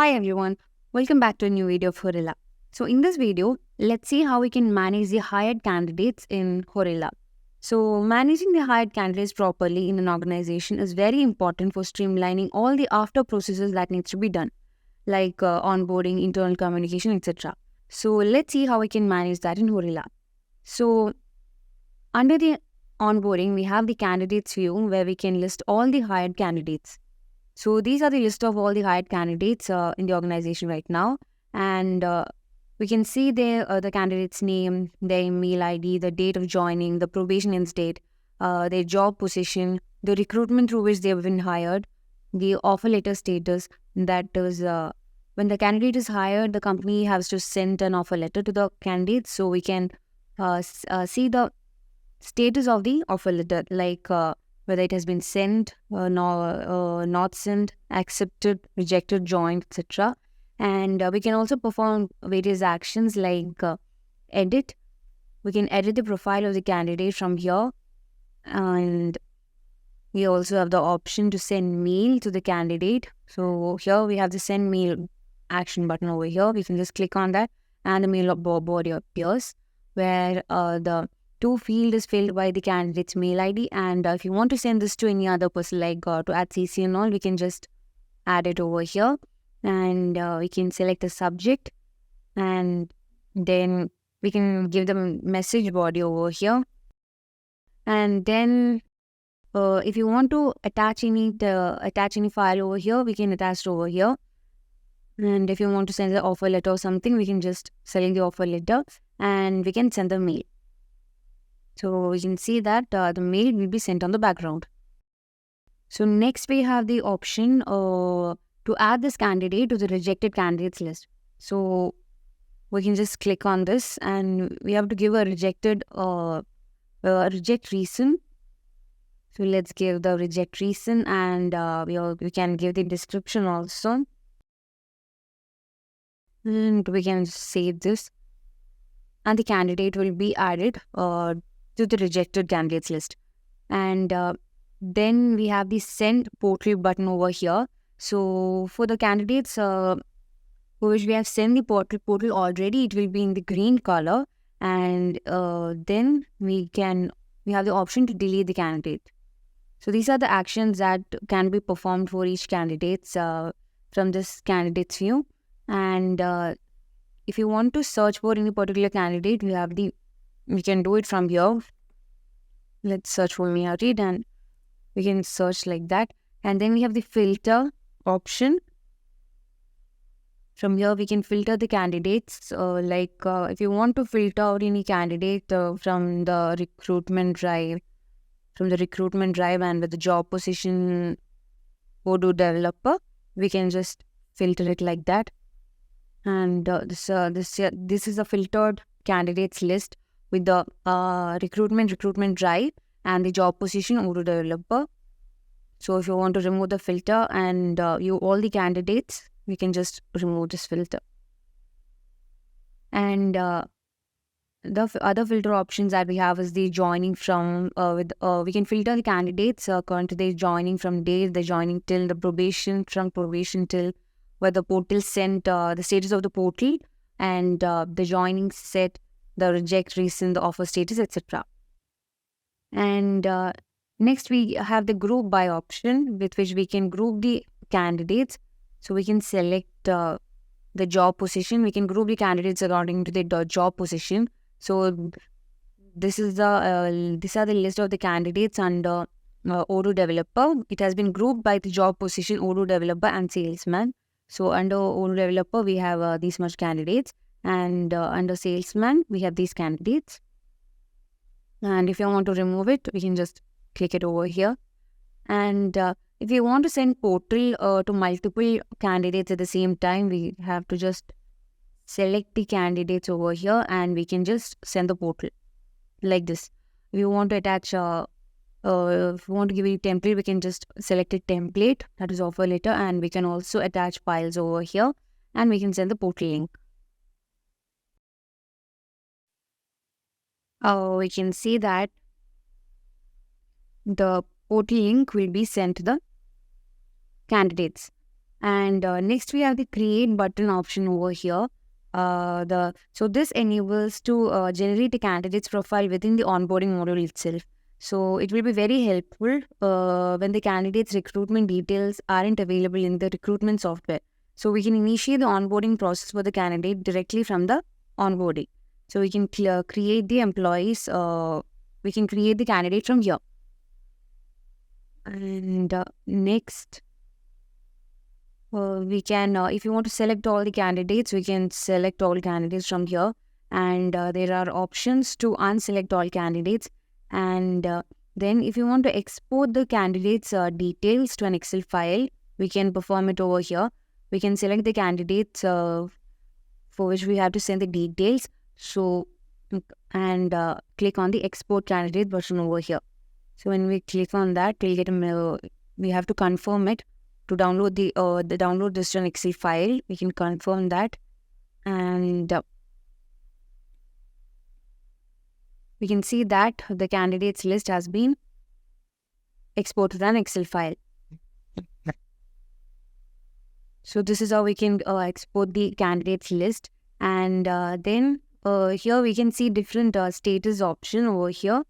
Hi everyone, welcome back to a new video of Horilla. So in this video, let's see how we can manage the hired candidates in Horilla. So managing the hired candidates properly in an organization is very important for streamlining all the after processes that needs to be done, like onboarding, internal communication, etc. So let's see how we can manage that in Horilla. So under the onboarding, we have the candidates view where we can list all the hired candidates. So these are the list of all the hired candidates in the organization right now, and we can see the candidate's name, their email ID, the date of joining, the probation end date, their job position, the recruitment through which they have been hired, the offer letter status. That is, when the candidate is hired, the company has to send an offer letter to the candidate, so we can see the status of the offer letter, like whether it has been sent, not sent, accepted, rejected, joined, etc. And we can also perform various actions like edit. We can edit the profile of the candidate from here, and we also have the option to send mail to the candidate. So here we have the send mail action button over here. We can just click on that, and the mail body appears where the to field is filled by the candidate's mail ID, and if you want to send this to any other person, like to add CC and all, we can just add it over here, and we can select the subject, and then we can give them message body over here, and then if you want to attach any file over here, we can attach it over here. And if you want to send the offer letter or something, we can just select the offer letter and we can send the mail. So we can see that the mail will be sent on the background. So next we have the option to add this candidate to the rejected candidates list. So we can just click on this, and we have to give a reject reason. So let's give the reject reason, and we can give the description also. And we can save this, and the candidate will be added to the rejected candidates list. And then we have the send portal button over here. So for the candidates for which we have sent the portal already, it will be in the green color, and then we have the option to delete the candidate. So these are the actions that can be performed for each candidate from this candidate's view. And if you want to search for any particular candidate, we can do it from here. Let's search for Miyarid, and we can search like that. And then we have the filter option. From here, we can filter the candidates. If you want to filter out any candidate from the recruitment drive, and with the job position Odoo developer, we can just filter it like that. And this is a filtered candidates list with the recruitment drive and the job position Odoo developer. So if you want to remove the filter and all the candidates, we can just remove this filter. And the other filter options that we have is the joining from we can filter the candidates according to the joining from date, the joining till, the probation, from probation till, where the portal sent the status of the portal, and the joining set, the reject reason, the offer status, etc. And next we have the group by option, with which we can group the candidates. So we can select the job position. We can group the candidates according to the job position. So these are the list of the candidates under Odoo developer. It has been grouped by the job position, Odoo developer, and salesman. So under Odoo developer, we have these much candidates, and under salesman, we have these candidates. And if you want to remove it, we can just click it over here. And if you want to send portal to multiple candidates at the same time, we have to just select the candidates over here, and we can just send the portal like this. If you want to attach if you want to give it a template, we can just select a template, that is offer letter, and we can also attach files over here, and we can send the portal link. We can see that the portal link will be sent to the candidates. And next we have the create button option over here. So this enables to generate a candidate's profile within the onboarding module itself. So it will be very helpful when the candidate's recruitment details aren't available in the recruitment software. So we can initiate the onboarding process for the candidate directly from the onboarding. So we can create the employees, we can create the candidate from here. And next, we can, if you want to select all the candidates, we can select all candidates from here. And there are options to unselect all candidates. And then if you want to export the candidates' details to an Excel file, we can perform it over here. We can select the candidates for which we have to send the details. So, and click on the export candidate button over here. So when we click on that, we'll get a we have to confirm it to download the download this to an Excel file. We can confirm that, and we can see that the candidates list has been exported to an Excel file. So this is how we can export the candidates list, and then here we can see different status option over here.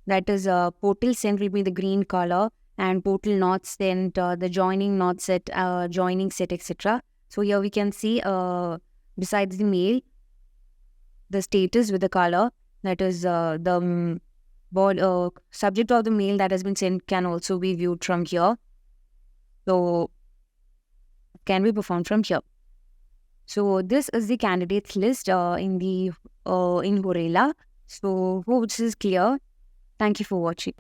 That is portal sent will be the green color, and portal not sent, the joining not set, joining set, etc. So here we can see besides the mail, the status with the color, that is the subject of the mail that has been sent can also be viewed from here. So can be performed from here. So this is the candidates list in Horilla. So hope this is clear. Thank you for watching.